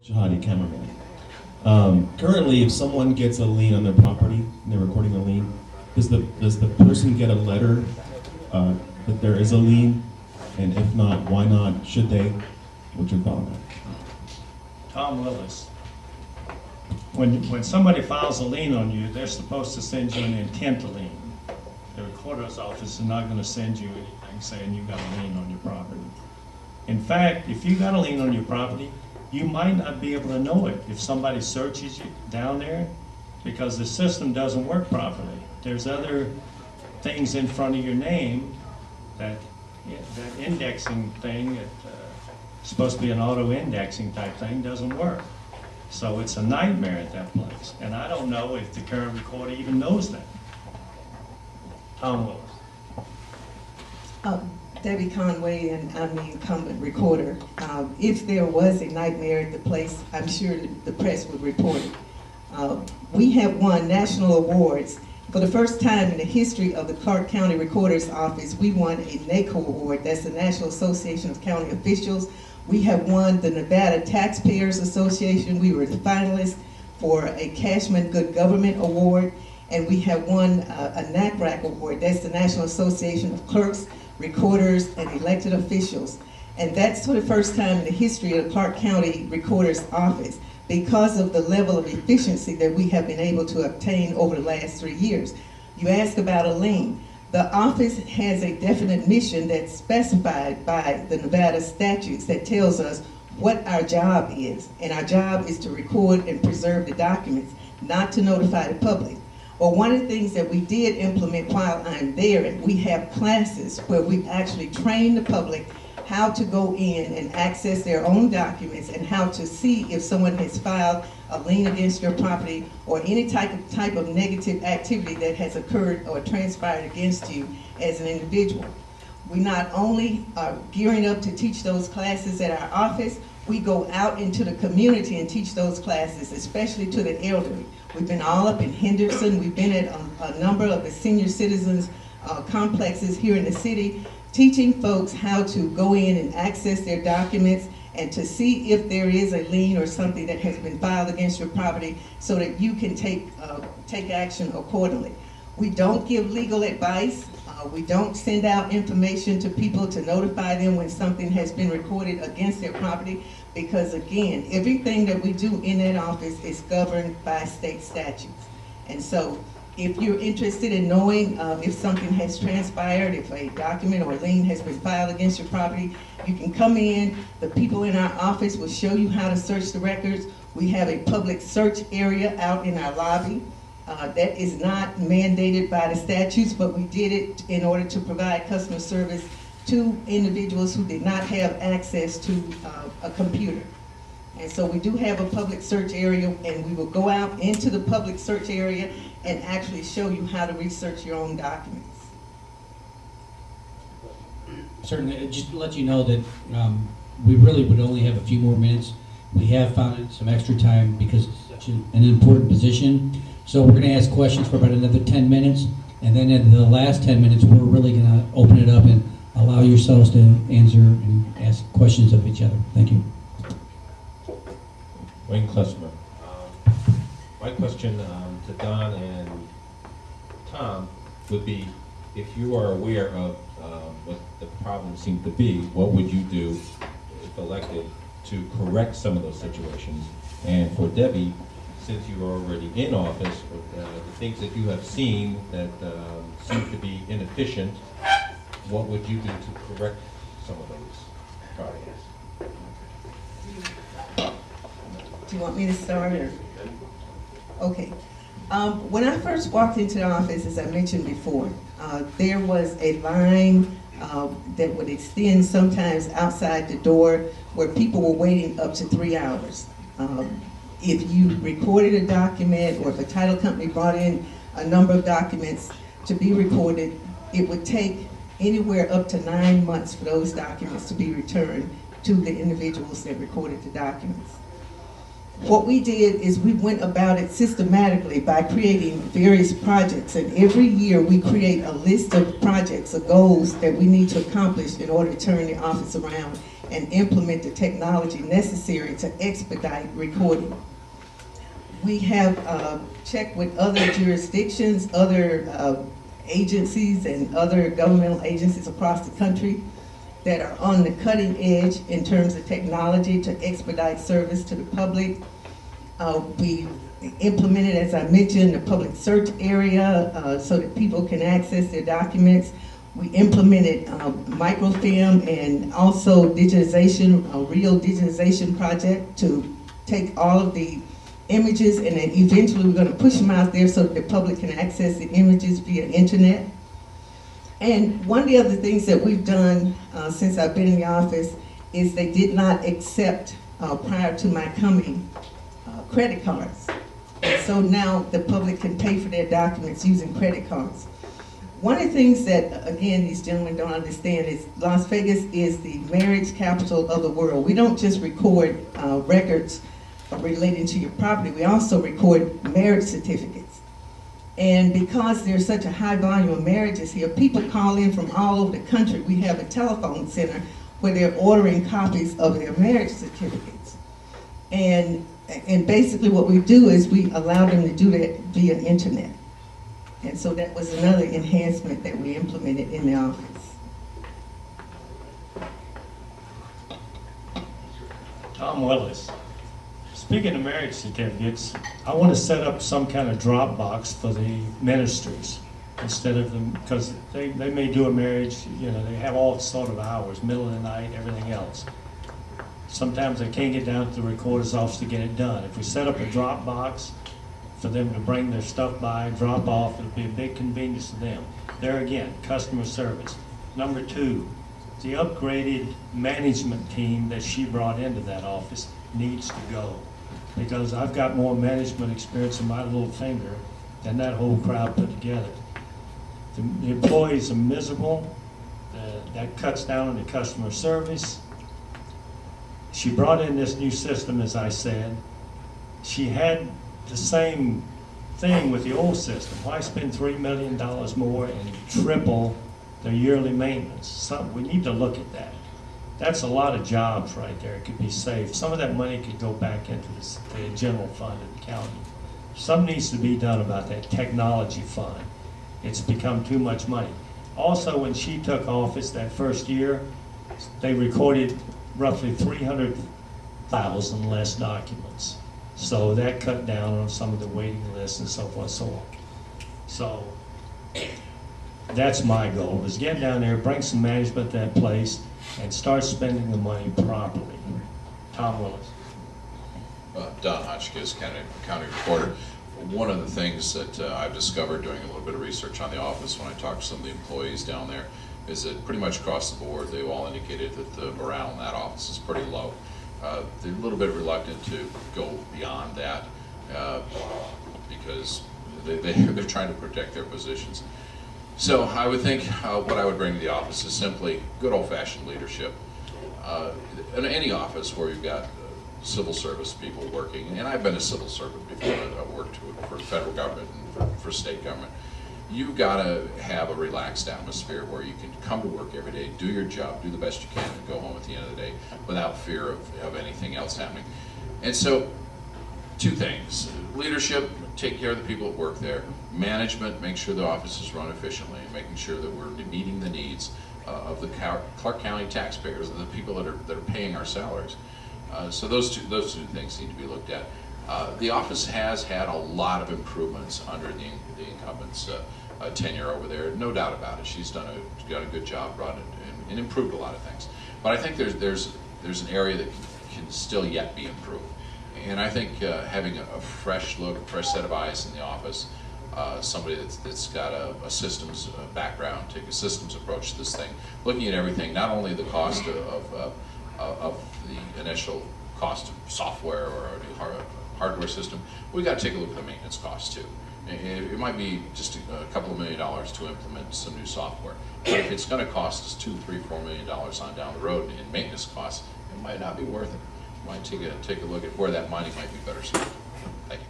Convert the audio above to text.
Shahadi cameraman. Currently, if someone gets a lien on their property and they're recording a lien, does the person get a letter that there is a lien? And if not, why not? Should they? What's your thought on that? Tom Willis. When somebody files a lien on you, they're supposed to send you an intent to lien. The recorder's office is not going to send you anything saying you got a lien on your property. In fact, if you got a lien on your property, you might not be able to know it if somebody searches you down there, because the system doesn't work properly. There's other things in front of your name that indexing thing, supposed to be an auto-indexing type thing, doesn't work. So it's a nightmare at that place. And I don't know if the current recorder even knows that. Tom Willis. Debbie Conway, and I'm the incumbent recorder. If there was a nightmare at the place, I'm sure the press would report it. We have won national awards. For the first time in the history of the Clark County Recorder's Office, we won a NACO award. That's the National Association of County Officials. We have won the Nevada Taxpayers Association. We were the finalists for a Cashman Good Government Award, and we have won a NACRAC award. That's the National Association of Clerks, Recorders, and Elected Officials. And that's for the first time in the history of the Clark County Recorder's Office, because of the level of efficiency that we have been able to obtain over the last 3 years. You ask about a lien. The office has a definite mission that's specified by the Nevada statutes that tells us what our job is. And our job is to record and preserve the documents, not to notify the public. Well, one of the things that we did implement while I'm there, and we have classes where we actually train the public how to go in and access their own documents and how to see if someone has filed a lien against your property or any type of negative activity that has occurred or transpired against you as an individual. We not only are gearing up to teach those classes at our office, we go out into the community and teach those classes, especially to the elderly. We've been all up in Henderson. We've been at a number of the senior citizens complexes here in the city, teaching folks how to go in and access their documents and to see if there is a lien or something that has been filed against your property so that you can take action accordingly. We don't give legal advice. We don't send out information to people to notify them when something has been recorded against their property, because again, everything that we do in that office is governed by state statutes. And so if you're interested in knowing if something has transpired, if a document or a lien has been filed against your property, you can come in. The people in our office will show you how to search the records. We have a public search area out in our lobby. That is not mandated by the statutes, but we did it in order to provide customer service to individuals who did not have access to a computer. And so we do have a public search area, and we will go out into the public search area and actually show you how to research your own documents. Certainly, just to let you know that we really would only have a few more minutes. We have found some extra time because it's such an important position. So we're going to ask questions for about another 10 minutes, and then in the last 10 minutes, we're really going to open it up and allow yourselves to answer and ask questions of each other. Thank you. Wayne Klesmer. My question to Don and Tom would be, if you are aware of what the problem seemed to be, what would you do, if elected, to correct some of those situations? And for Debbie, since you are already in office, the things that you have seen that seem to be inefficient, what would you do to correct some of those problems? Do you want me to start, or? Okay. When I first walked into the office, as I mentioned before, there was a line that would extend sometimes outside the door where people were waiting up to 3 hours. If you recorded a document, or if a title company brought in a number of documents to be recorded, it would take anywhere up to 9 months for those documents to be returned to the individuals that recorded the documents. What we did is we went about it systematically by creating various projects, and every year we create a list of projects or goals that we need to accomplish in order to turn the office around and implement the technology necessary to expedite recording. We have checked with other jurisdictions, other agencies and other governmental agencies across the country that are on the cutting edge in terms of technology to expedite service to the public. We implemented, as I mentioned, a public search area so that people can access their documents. We implemented microfilm and also digitization, a real digitization project to take all of the images, and then eventually we're going to push them out there so that the public can access the images via internet. And one of the other things that we've done since I've been in the office is they did not accept, prior to my coming, credit cards. And so now the public can pay for their documents using credit cards. One of the things that, again, these gentlemen don't understand is Las Vegas is the marriage capital of the world. We don't just record records relating to your property, we also record marriage certificates. And because there's such a high volume of marriages here, people call in from all over the country. We have a telephone center where they're ordering copies of their marriage certificates. And basically what we do is we allow them to do that via internet. And so that was another enhancement that we implemented in the office. Tom Willis. Speaking of marriage certificates, I want to set up some kind of drop box for the ministers instead of them, because they may do a marriage, you know, they have all sort of hours, middle of the night, everything else. Sometimes they can't get down to the recorder's office to get it done. If we set up a drop box for them to bring their stuff by, drop off, it'll be a big convenience to them. There again, customer service. Number two, the upgraded management team that she brought into that office needs to go, because I've got more management experience in my little finger than that whole crowd put together. The employees are miserable. That cuts down on the customer service. She brought in this new system, as I said. She had the same thing with the old system. Why spend $3 million more and triple their yearly maintenance? We need to look at that. That's a lot of jobs right there. It could be saved. Some of that money could go back into the general fund of the county. Something needs to be done about that technology fund. It's become too much money. Also, when she took office that first year, they recorded roughly 300,000 less documents. So that cut down on some of the waiting lists and so forth and so on. So that's my goal, is get down there, bring some management to that place, and start spending the money properly. Tom Willis. Don Hotchkiss, County Recorder. One of the things that I've discovered doing a little bit of research on the office when I talked to some of the employees down there is that pretty much across the board they've all indicated that the morale in that office is pretty low. They're a little bit reluctant to go beyond that because they're trying to protect their positions. So I would think what I would bring to the office is simply good old-fashioned leadership. In any office where you've got civil service people working, and I've been a civil servant before, I've worked for federal government and for state government, you've got to have a relaxed atmosphere where you can come to work every day, do your job, do the best you can, and go home at the end of the day without fear of anything else happening. And so, two things. Leadership, take care of the people that work there. Management, make sure the office is run efficiently, and making sure that we're meeting the needs of the Clark County taxpayers, the people that are paying our salaries. So those two things need to be looked at. The office has had a lot of improvements under the incumbent's tenure over there, no doubt about it. She's done got a good job, brought it and improved a lot of things. But I think there's an area that can still yet be improved. And I think having a fresh look, a fresh set of eyes in the office, somebody that's got a systems background, take a systems approach to this thing, looking at everything, not only the cost of the initial cost of software or a new hardware system, we got to take a look at the maintenance costs too. It might be just a couple of $1 million to implement some new software, but if it's going to cost us $2, $3, $4 million on down the road in maintenance costs, it might not be worth it. You might take a look at where that money might be better spent. Thank you.